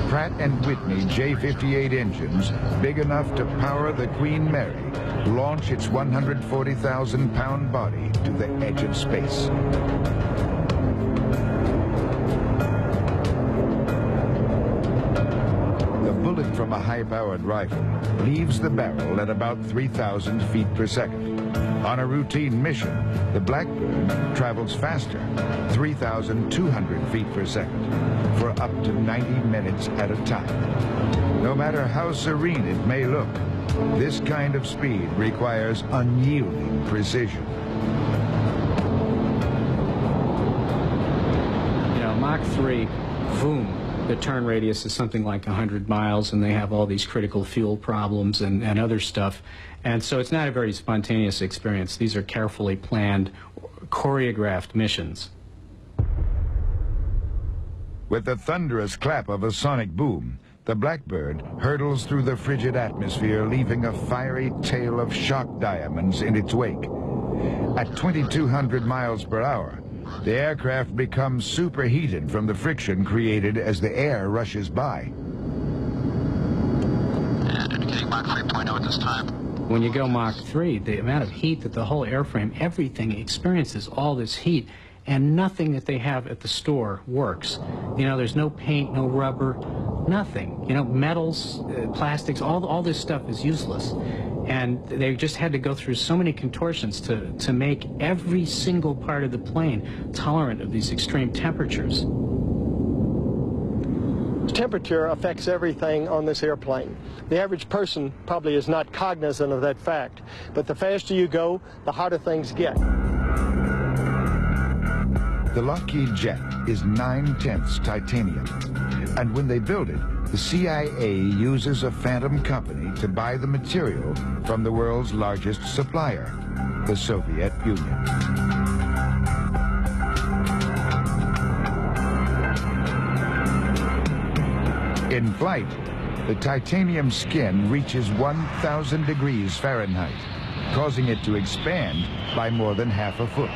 Pratt & Whitney J58 engines, big enough to power the Queen Mary, launch its 140,000-pound body to the edge of space. The bullet from a high-powered rifle leaves the barrel at about 3,000 feet per second. On a routine mission, the Blackbird travels faster, 3,200 feet per second, for up to 90 minutes at a time. No matter how serene it may look, this kind of speed requires unyielding precision. You know, Mach 3, boom. The turn radius is something like 100 miles, and they have all these critical fuel problems and other stuff. And so it's not a very spontaneous experience. These are carefully planned, choreographed missions. With the thunderous clap of a sonic boom, the Blackbird hurtles through the frigid atmosphere, leaving a fiery tail of shock diamonds in its wake. At 2,200 miles per hour, the aircraft becomes superheated from the friction created as the air rushes by. And indicating Mach 3.0 at this time. When you go Mach 3, the amount of heat that the whole airframe, everything experiences all this heat, and nothing that they have at the store works. You know, there's no paint, no rubber, nothing. You know, metals, plastics, all this stuff is useless. And they just had to go through so many contortions to make every single part of the plane tolerant of these extreme temperatures. Temperature affects everything on this airplane. The average person probably is not cognizant of that fact, but the faster you go, the hotter things get. The Lockheed jet is 9/10 titanium, and when they build it, the CIA uses a phantom company to buy the material from the world's largest supplier, the Soviet Union. In flight, the titanium skin reaches 1,000 degrees Fahrenheit, causing it to expand by more than half a foot.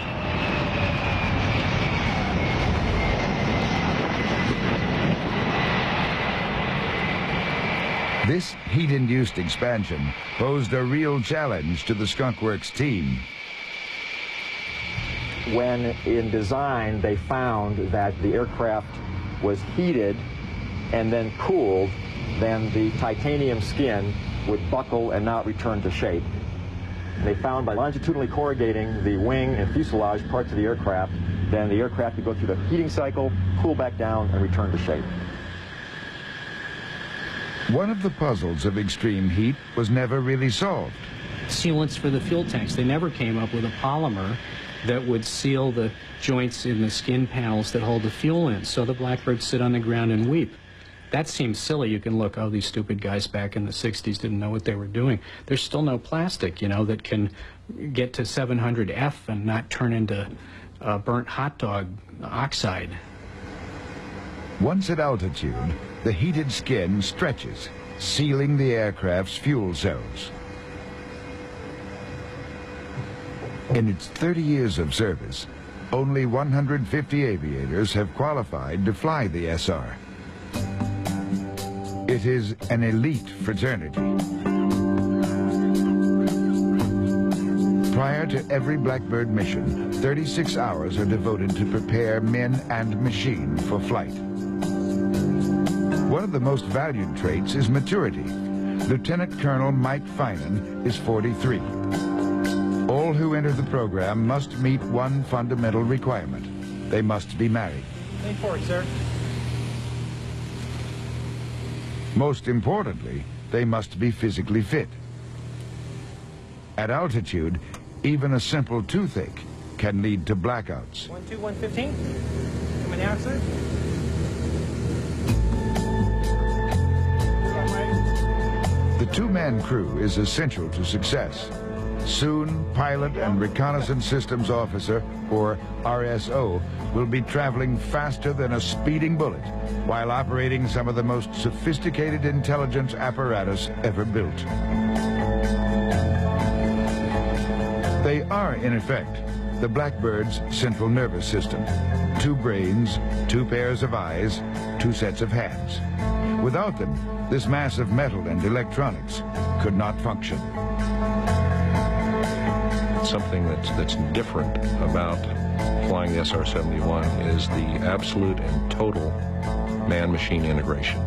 This heat-induced expansion posed a real challenge to the Skunk Works team. When in design they found that the aircraft was heated and then cooled, then the titanium skin would buckle and not return to shape. They found by longitudinally corrugating the wing and fuselage parts of the aircraft, then the aircraft could go through the heating cycle, cool back down, and return to shape. One of the puzzles of extreme heat was never really solved. Sealants for the fuel tanks. They never came up with a polymer that would seal the joints in the skin panels that hold the fuel in. So the Blackbirds sit on the ground and weep. That seems silly. You can look, oh, these stupid guys back in the 60s didn't know what they were doing. There's still no plastic, you know, that can get to 700F and not turn into burnt hot dog oxide. Once at altitude, the heated skin stretches, sealing the aircraft's fuel cells. In its 30 years of service, only 150 aviators have qualified to fly the SR. It is an elite fraternity. Prior to every Blackbird mission, 36 hours are devoted to prepare men and machine for flight. One of the most valued traits is maturity. Lieutenant Colonel Mike Finan is 43. All who enter the program must meet one fundamental requirement. They must be married. Lean forward, sir. Most importantly, they must be physically fit. At altitude, even a simple toothache can lead to blackouts. 12115. Coming out, sir. The two-man crew is essential to success. Soon, pilot and reconnaissance systems officer, or RSO, will be traveling faster than a speeding bullet while operating some of the most sophisticated intelligence apparatus ever built. They are, in effect, the Blackbird's central nervous system. 2 brains, 2 pairs of eyes, 2 sets of hands. Without them, this mass of metal and electronics could not function. Something that's different about flying the SR-71 is the absolute and total man-machine integration.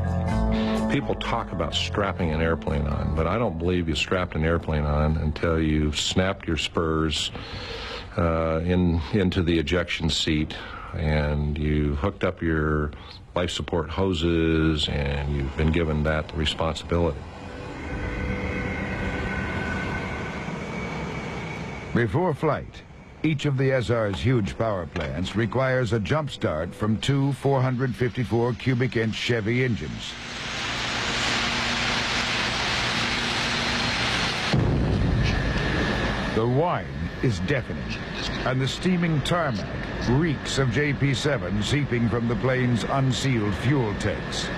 People talk about strapping an airplane on, but I don't believe you strapped an airplane on until you snapped your spurs into the ejection seat, and you hooked up your life support hoses, and you've been given that responsibility. Before flight, each of the SR's huge power plants requires a jump start from 2 454 cubic inch Chevy engines. The whine is deafening, and the steaming tarmac reeks of JP-7 seeping from the plane's unsealed fuel tanks.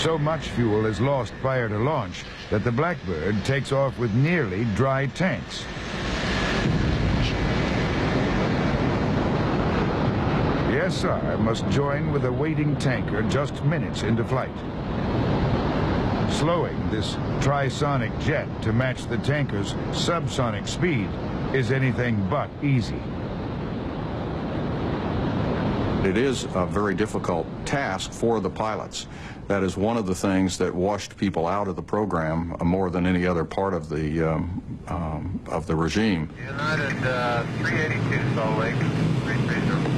So much fuel is lost prior to launch that the Blackbird takes off with nearly dry tanks. The SR must join with a waiting tanker just minutes into flight. Slowing this trisonic jet to match the tanker's subsonic speed is anything but easy. It is a very difficult task for the pilots. That is one of the things that washed people out of the program more than any other part of the regime. United 382 Salt Lake, 330.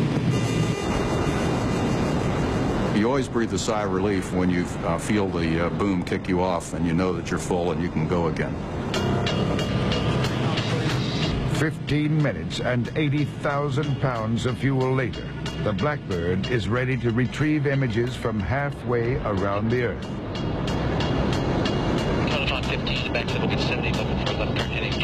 You always breathe a sigh of relief when you feel the boom kick you off and you know that you're full and you can go again. 15 minutes and 80,000 pounds of fuel later, the Blackbird is ready to retrieve images from halfway around the Earth. Telephone 15, back to look at 70, looking for left turn heading.